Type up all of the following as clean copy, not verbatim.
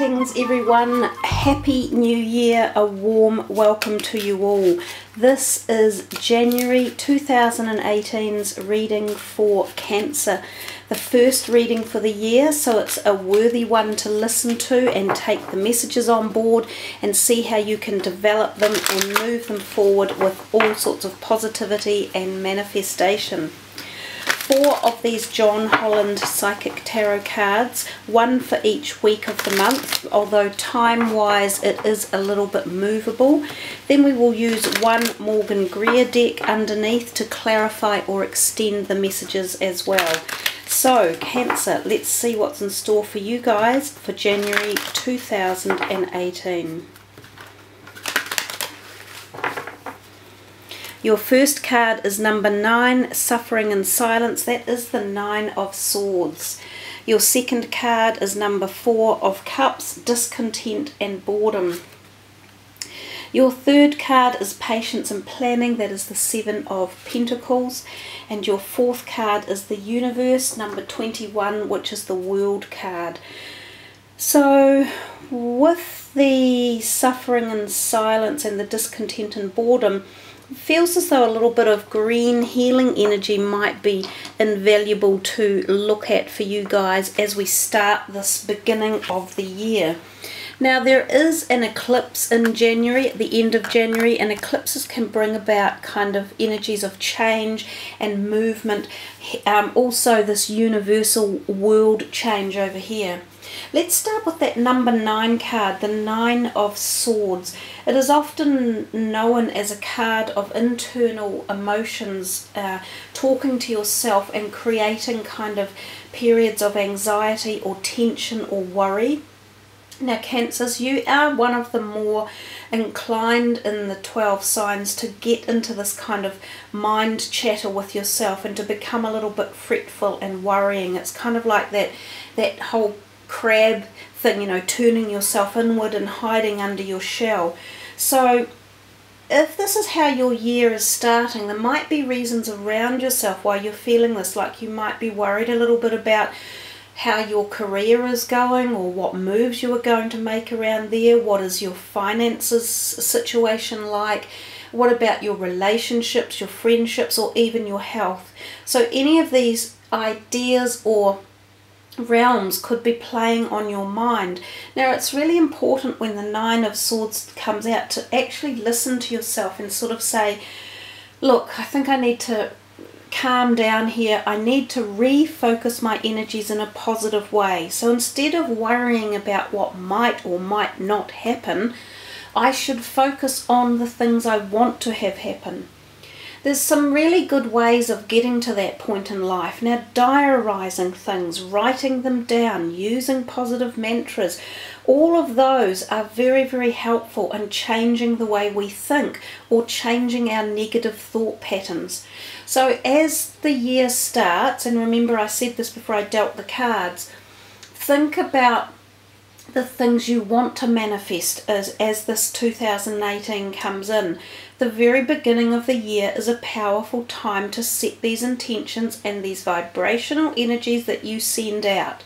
Greetings everyone, happy new year, a warm welcome to you all. This is January 2018's reading for Cancer, the first reading for the year, so it's a worthy one to listen to and take the messages on board and see how you can develop them and move them forward with all sorts of positivity and manifestation. 4 of these John Holland Psychic Tarot cards, one for each week of the month, although time-wise it is a little bit movable. Then we will use one Morgan Greer deck underneath to clarify or extend the messages as well. So, Cancer, let's see what's in store for you guys for January 2018. Your first card is number 9, Suffering in Silence. That is the 9 of Swords. Your second card is number 4 of Cups, Discontent and Boredom. Your third card is Patience and Planning. That is the 7 of Pentacles. And your fourth card is the Universe, number 21, which is the World card. So, with the Suffering in Silence and the Discontent and Boredom, it feels as though a little bit of green healing energy might be invaluable to look at for you guys as we start this beginning of the year. Now there is an eclipse in January, at the end of January, and eclipses can bring about kind of energies of change and movement, also this universal world change over here. Let's start with that number 9 card, the 9 of Swords. It is often known as a card of internal emotions, talking to yourself and creating kind of periods of anxiety or tension or worry. Now Cancers, you are one of the more inclined in the 12 signs to get into this kind of mind chatter with yourself and to become a little bit fretful and worrying. It's kind of like that whole crab thing, you know, turning yourself inward and hiding under your shell. So if this is how your year is starting, there might be reasons around yourself why you're feeling this, like you might be worried a little bit about how your career is going or what moves you are going to make around there. What is your finances situation like? What about your relationships, your friendships, or even your health? So any of these ideas or realms could be playing on your mind. Now it's really important when the 9 of Swords comes out to actually listen to yourself and sort of say, look, I think I need to calm down here. I need to refocus my energies in a positive way. So instead of worrying about what might or might not happen, I should focus on the things I want to have happen. There's some really good ways of getting to that point in life. Now, diarising things, writing them down, using positive mantras, all of those are very, very helpful in changing the way we think or changing our negative thought patterns. So as the year starts, and remember I said this before I dealt the cards, think about the things you want to manifest as this 2018 comes in. The very beginning of the year is a powerful time to set these intentions and these vibrational energies that you send out.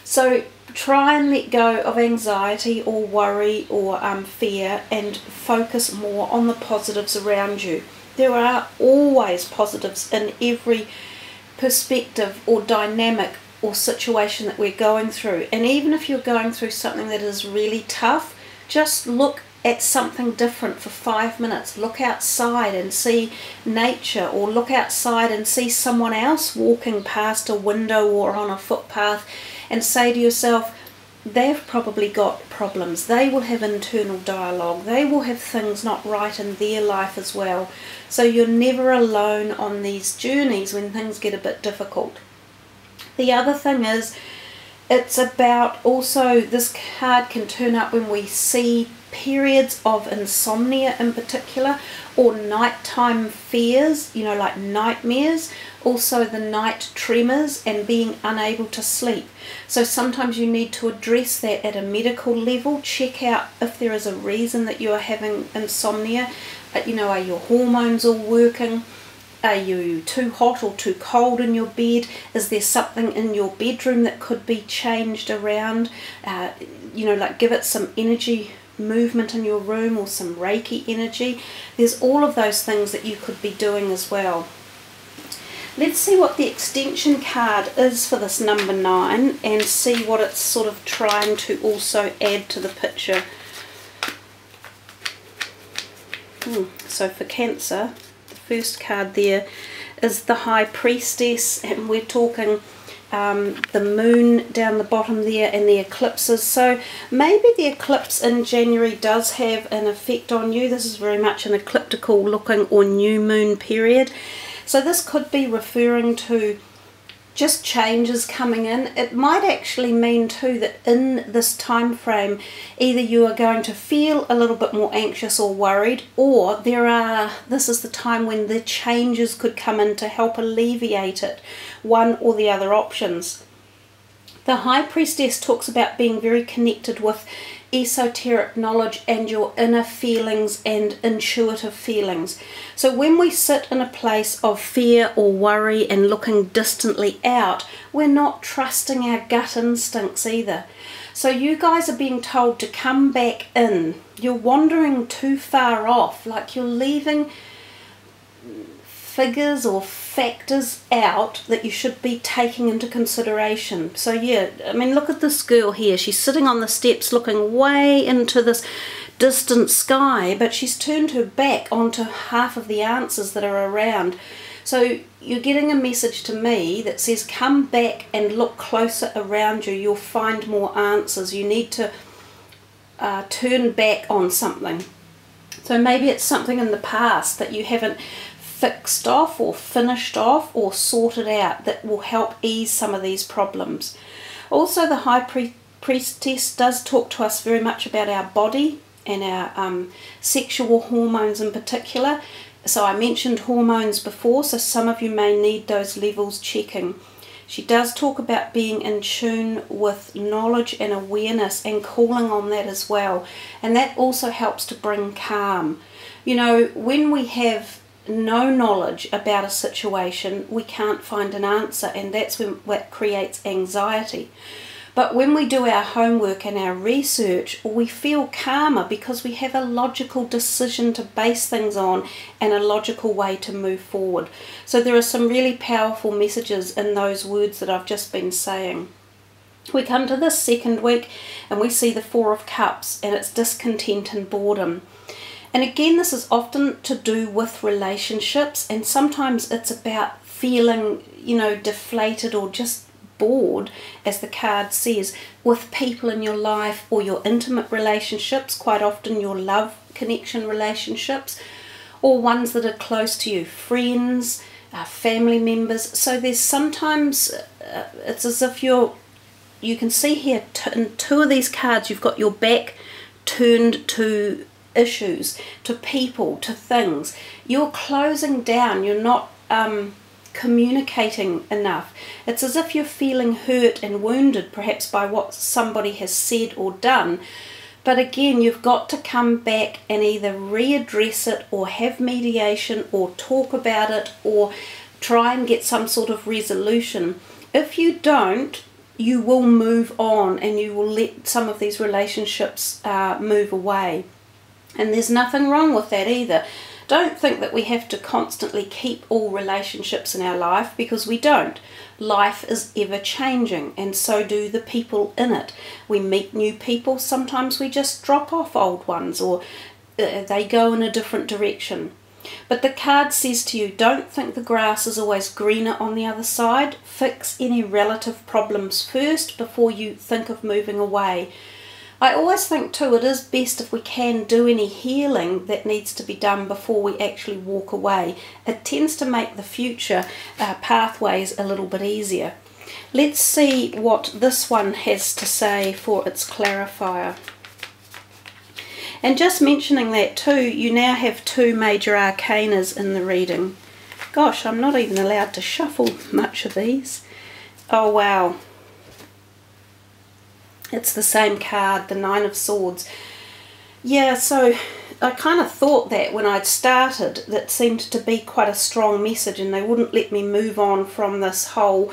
So try and let go of anxiety or worry or fear and focus more on the positives around you. There are always positives in every perspective or dynamic or situation that we're going through. And even if you're going through something that is really tough, just look at something different for 5 minutes. Look outside and see nature, or look outside and see someone else walking past a window or on a footpath and say to yourself, they've probably got problems. They will have internal dialogue. They will have things not right in their life as well. So you're never alone on these journeys when things get a bit difficult. The other thing is, it's about also, this card can turn up when we see periods of insomnia in particular, or nighttime fears, you know, like nightmares, also the night tremors and being unable to sleep. So sometimes you need to address that at a medical level. Check out if there is a reason that you are having insomnia. You know, are your hormones all working? Are you too hot or too cold in your bed? Is there something in your bedroom that could be changed around? You know, like give it some energy movement in your room, or some Reiki energy. There's all of those things that you could be doing as well. Let's see what the extension card is for this number 9 and see what it's sort of trying to also add to the picture. So for Cancer, the first card there is the High Priestess, and we're talking the moon down the bottom there and the eclipses. So maybe the eclipse in January does have an effect on you. This is very much an ecliptical looking or new moon period. So this could be referring to just changes coming in. It might actually mean too that in this time frame either you are going to feel a little bit more anxious or worried, or this is the time when the changes could come in to help alleviate it, one or the other options. The High Priestess talks about being very connected with esoteric knowledge and your inner feelings and intuitive feelings. So when we sit in a place of fear or worry and looking distantly out, we're not trusting our gut instincts either. So you guys are being told to come back in. You're wandering too far off, like you're leaving figures or factors out that you should be taking into consideration. So yeah, I mean, look at this girl here. She's sitting on the steps looking way into this distant sky, but she's turned her back onto half of the answers that are around. So you're getting a message to me that says come back and look closer around you. You'll find more answers. You need to turn back on something. So maybe it's something in the past that you haven't fixed off or finished off or sorted out that will help ease some of these problems. Also, the High Priestess does talk to us very much about our body and our sexual hormones in particular. So I mentioned hormones before, so some of you may need those levels checking. She does talk about being in tune with knowledge and awareness and calling on that as well. And that also helps to bring calm. You know, when we have no knowledge about a situation, we can't find an answer, and that's when what creates anxiety. But when we do our homework and our research, we feel calmer because we have a logical decision to base things on and a logical way to move forward. So there are some really powerful messages in those words that I've just been saying. We come to this second week and we see the Four of Cups, and it's discontent and boredom. And again, this is often to do with relationships, and sometimes it's about feeling, you know, deflated or just bored, as the card says, with people in your life or your intimate relationships, quite often your love connection relationships, or ones that are close to you, friends, family members. So there's sometimes, it's as if you can see here in two of these cards, you've got your back turned to issues, to people, to things. You're closing down, you're not communicating enough. It's as if you're feeling hurt and wounded perhaps by what somebody has said or done. But again, you've got to come back and either readdress it or have mediation or talk about it or try and get some sort of resolution. If you don't, you will move on and you will let some of these relationships move away. And there's nothing wrong with that either. Don't think that we have to constantly keep all relationships in our life, because we don't. Life is ever changing, and so do the people in it. We meet new people, sometimes we just drop off old ones, or they go in a different direction. But the card says to you, don't think the grass is always greener on the other side. Fix any relative problems first before you think of moving away. I always think too, it is best if we can do any healing that needs to be done before we actually walk away. It tends to make the future pathways a little bit easier. Let's see what this one has to say for its clarifier. And just mentioning that too, you now have two major arcanas in the reading. Gosh, I'm not even allowed to shuffle much of these. Oh wow. It's the same card, the Nine of Swords. Yeah, so I kind of thought that when I'd started, that seemed to be quite a strong message, and they wouldn't let me move on from this whole,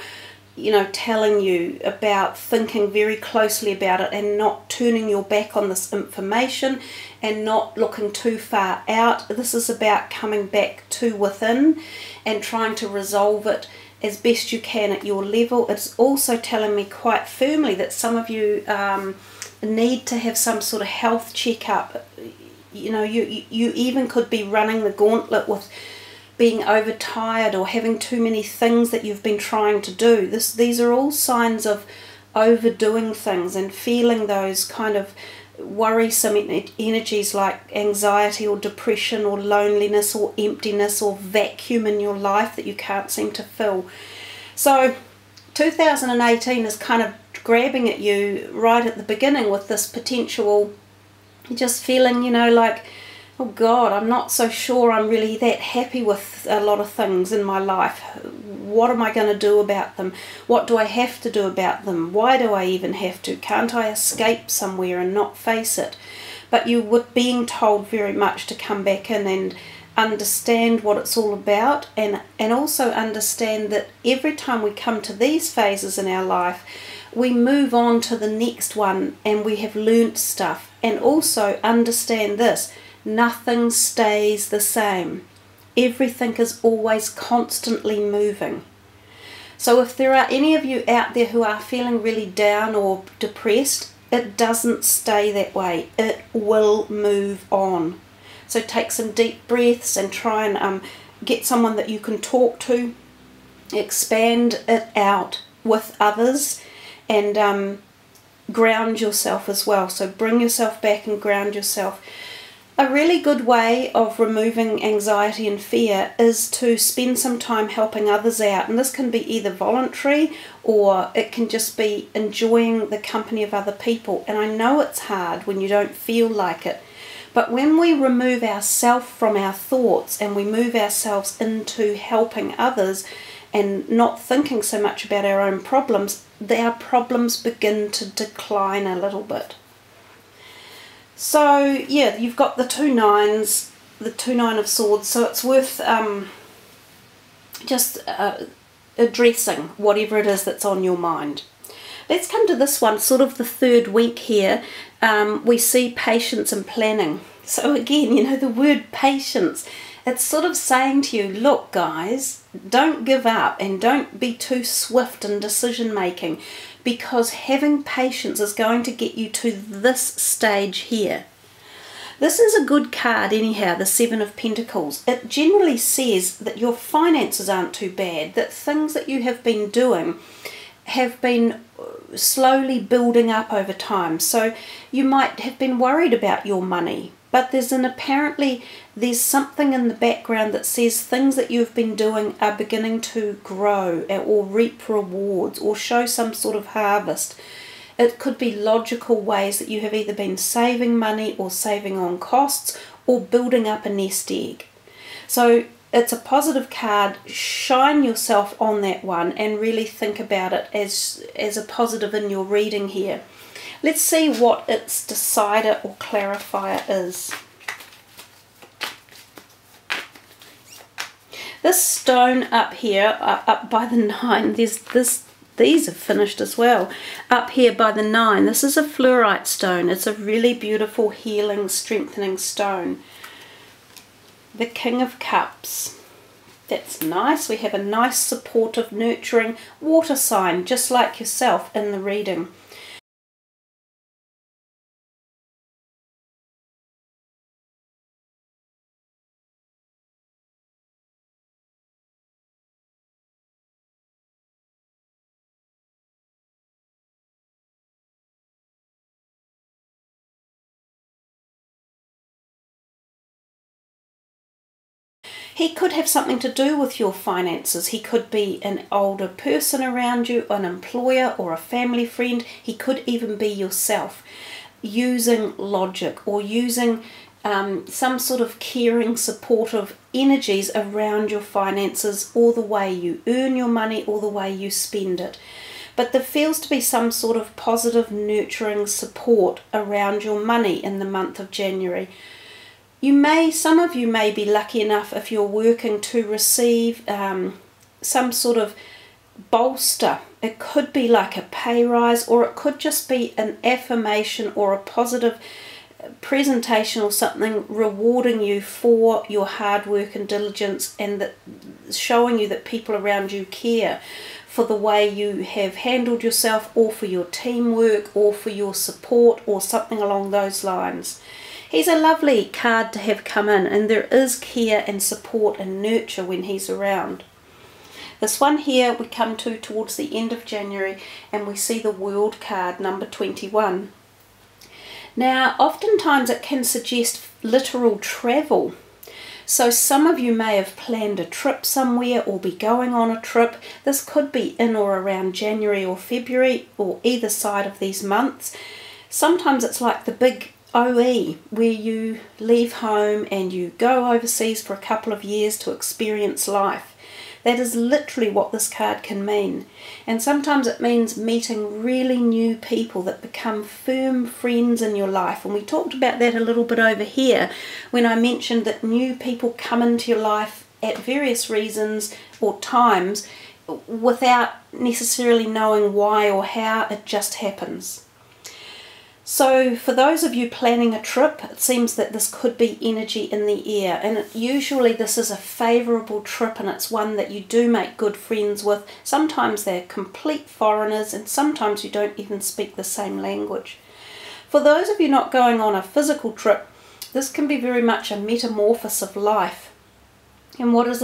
you know, telling you about thinking very closely about it and not turning your back on this information and not looking too far out. This is about coming back to within and trying to resolve it as best you can at your level. It's also telling me quite firmly that some of you need to have some sort of health checkup. You know, you even could be running the gauntlet with being overtired or having too many things that you've been trying to do. These are all signs of overdoing things and feeling those kind of worrisome energies like anxiety or depression or loneliness or emptiness or vacuum in your life that you can't seem to fill. So 2018 is kind of grabbing at you right at the beginning with this potential, just feeling, you know, like, oh God, I'm not so sure I'm really that happy with a lot of things in my life. What am I going to do about them? What do I have to do about them? Why do I even have to? Can't I escape somewhere and not face it? But you were being told very much to come back in and understand what it's all about, and also understand that every time we come to these phases in our life, we move on to the next one and we have learnt stuff. And also understand this: nothing stays the same. Everything is always constantly moving. So if there are any of you out there who are feeling really down or depressed, it doesn't stay that way. It will move on. So take some deep breaths and try and get someone that you can talk to. Expand it out with others and ground yourself as well. So bring yourself back and ground yourself. A really good way of removing anxiety and fear is to spend some time helping others out, and this can be either voluntary or it can just be enjoying the company of other people. And I know it's hard when you don't feel like it, but when we remove ourselves from our thoughts and we move ourselves into helping others and not thinking so much about our own problems, our problems begin to decline a little bit. So yeah, you've got the two nines, the 2 9 of swords, so it's worth just addressing whatever it is that's on your mind. Let's come to this one, sort of the third week here. We see patience and planning. So again, you know, the word patience, it's sort of saying to you, look guys, don't give up and don't be too swift in decision making, because having patience is going to get you to this stage here. This is a good card anyhow, the 7 of Pentacles. It generally says that your finances aren't too bad, that things that you have been doing have been slowly building up over time. So you might have been worried about your money, but there's something in the background that says things that you've been doing are beginning to grow or reap rewards or show some sort of harvest. It could be logical ways that you have either been saving money or saving on costs or building up a nest egg. So it's a positive card. Shine yourself on that one and really think about it as a positive in your reading here. Let's see what its decider or clarifier is. This stone up here, up by the 9, these have finished as well. Up here by the 9, this is a fluorite stone. It's a really beautiful healing, strengthening stone. The King of Cups. That's nice. We have a nice, supportive, nurturing water sign, just like yourself in the reading. He could have something to do with your finances. He could be an older person around you, an employer or a family friend. He could even be yourself, using logic or using some sort of caring, supportive energies around your finances, or the way you earn your money or the way you spend it. But there feels to be some sort of positive, nurturing support around your money in the month of January. Some of you may be lucky enough, if you're working, to receive some sort of bolster. It could be like a pay rise, or it could just be an affirmation or a positive presentation or something rewarding you for your hard work and diligence, and that showing you that people around you care for the way you have handled yourself, or for your teamwork, or for your support, or something along those lines. He's a lovely card to have come in, and there is care and support and nurture when he's around. This one here we come to towards the end of January, and we see the World card, number 21. Now, oftentimes it can suggest literal travel. So some of you may have planned a trip somewhere or be going on a trip. This could be in or around January or February, or either side of these months. Sometimes it's like the big OE, where you leave home and you go overseas for a couple of years to experience life. That is literally what this card can mean. And sometimes it means meeting really new people that become firm friends in your life. And we talked about that a little bit over here when I mentioned that new people come into your life at various reasons or times without necessarily knowing why or how. It just happens. So for those of you planning a trip, it seems that this could be energy in the air, and usually this is a favourable trip, and it's one that you do make good friends with. Sometimes they're complete foreigners, and sometimes you don't even speak the same language. For those of you not going on a physical trip, this can be very much a metamorphosis of life. And what is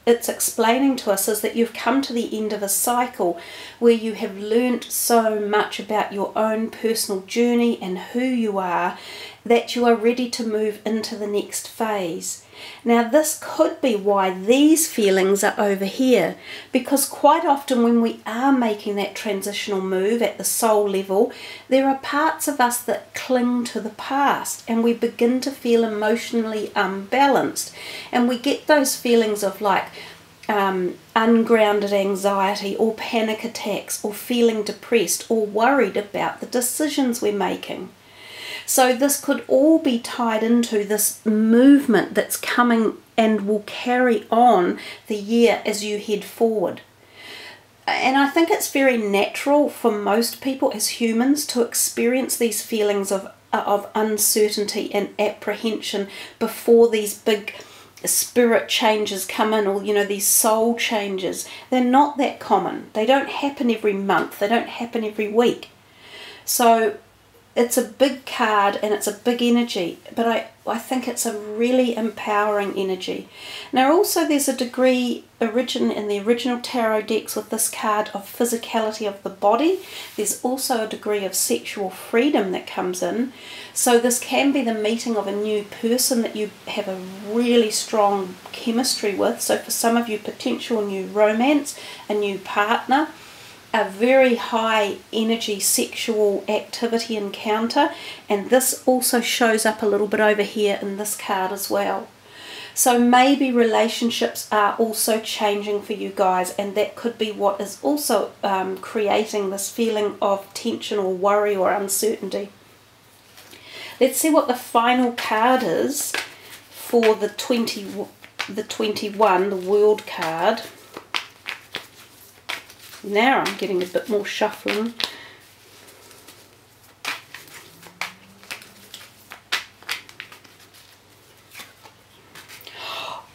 it's explaining to us is that you've come to the end of a cycle where you have learnt so much about your own personal journey and who you are, that you are ready to move into the next phase. Now, this could be why these feelings are over here, because quite often when we are making that transitional move at the soul level, there are parts of us that cling to the past, and we begin to feel emotionally unbalanced, and we get those feelings of like ungrounded anxiety or panic attacks, or feeling depressed or worried about the decisions we're making. So this could all be tied into this movement that's coming and will carry on the year as you head forward. And I think it's very natural for most people as humans to experience these feelings of uncertainty and apprehension before these big spirit changes come in, or these soul changes. They're not that common. They don't happen every month. They don't happen every week. So it's a big card and it's a big energy, but I think it's a really empowering energy. Now also there's a degree in the original tarot decks with this card of physicality of the body. There's also a degree of sexual freedom that comes in. So this can be the meeting of a new person that you have a really strong chemistry with. So for some of you, potential new romance, a new partner, a very high energy sexual activity encounter, and this also shows up a little bit over here in this card as well. So maybe relationships are also changing for you guys, and that could be what is also creating this feeling of tension or worry or uncertainty. Let's see what the final card is for the 21, the World card. Now I'm getting a bit more shuffling.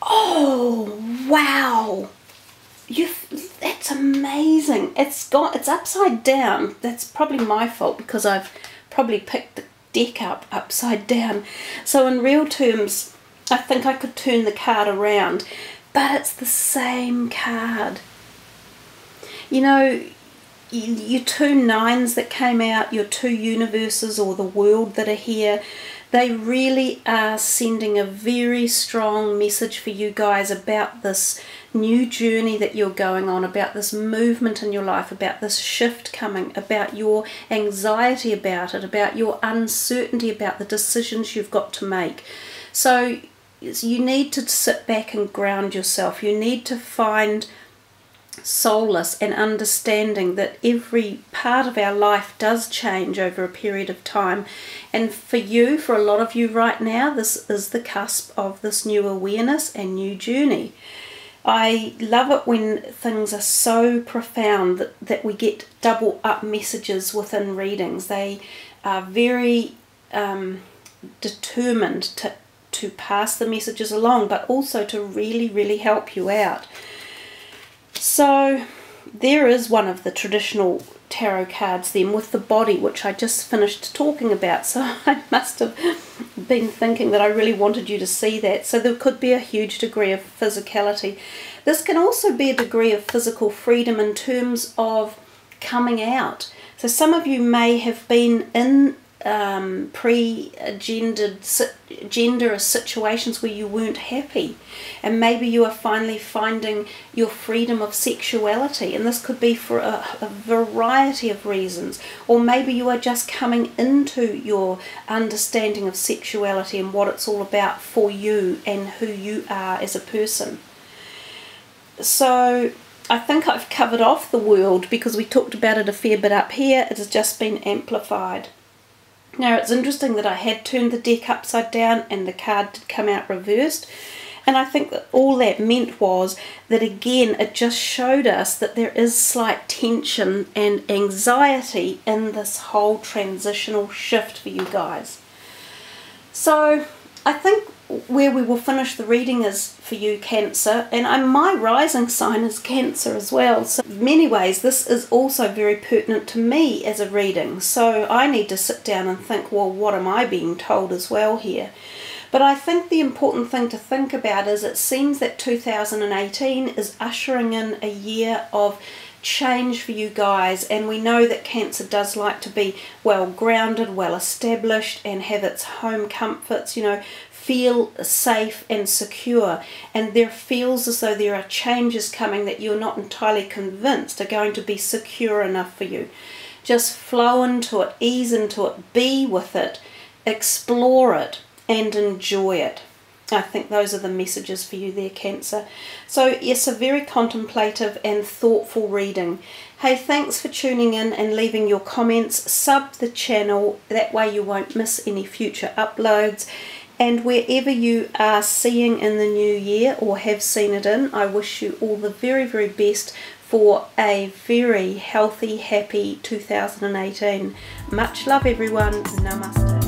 Oh wow! That's amazing. It's upside down. That's probably my fault because I've probably picked the deck up upside down. So in real terms, I think I could turn the card around, but it's the same card. Your two nines that came out, your two universes or the world that are here, they really are sending a very strong message for you guys about this new journey that you're going on, about this movement in your life, about this shift coming, about your anxiety about it, about your uncertainty about the decisions you've got to make. So you need to sit back and ground yourself. You need to find solace and understanding that every part of our life does change over a period of time. And for you, for a lot of you right now, this is the cusp of this new awareness and new journey. I love it when things are so profound that we get double up messages within readings. They are very determined to pass the messages along, but also to really, really help you out. So there is one of the traditional tarot cards then with the body, which I just finished talking about. So I must have been thinking that I really wanted you to see that. So there could be a huge degree of physicality. This can also be a degree of physical freedom in terms of coming out. So some of you may have been in genderless situations where you weren't happy, and maybe you are finally finding your freedom of sexuality, and this could be for a variety of reasons. Or maybe you are just coming into your understanding of sexuality and what it's all about for you and who you are as a person. So I think I've covered off the world because we talked about it a fair bit up here. It has just been amplified. Now it's interesting that I had turned the deck upside down and the card did come out reversed, and I think that all that meant was that again it just showed us that there is slight tension and anxiety in this whole transitional shift for you guys. So I think where we will finish the reading is for you, Cancer, and my rising sign is Cancer as well. So in many ways this is also very pertinent to me as a reading. So I need to sit down and think, well, what am I being told as well here? But I think the important thing to think about is it seems that 2018 is ushering in a year of change for you guys, and we know that Cancer does like to be well grounded, well established, and have its home comforts, you know, feel safe and secure. And there feels as though there are changes coming that you're not entirely convinced are going to be secure enough for you. Just flow into it, ease into it, be with it, explore it, and enjoy it. I think those are the messages for you there, Cancer. So yes, a very contemplative and thoughtful reading. Hey, thanks for tuning in and leaving your comments. Sub the channel, that way you won't miss any future uploads. And wherever you are seeing in the new year or have seen it in, I wish you all the very, very best for a very healthy, happy 2018. Much love everyone. Namaste.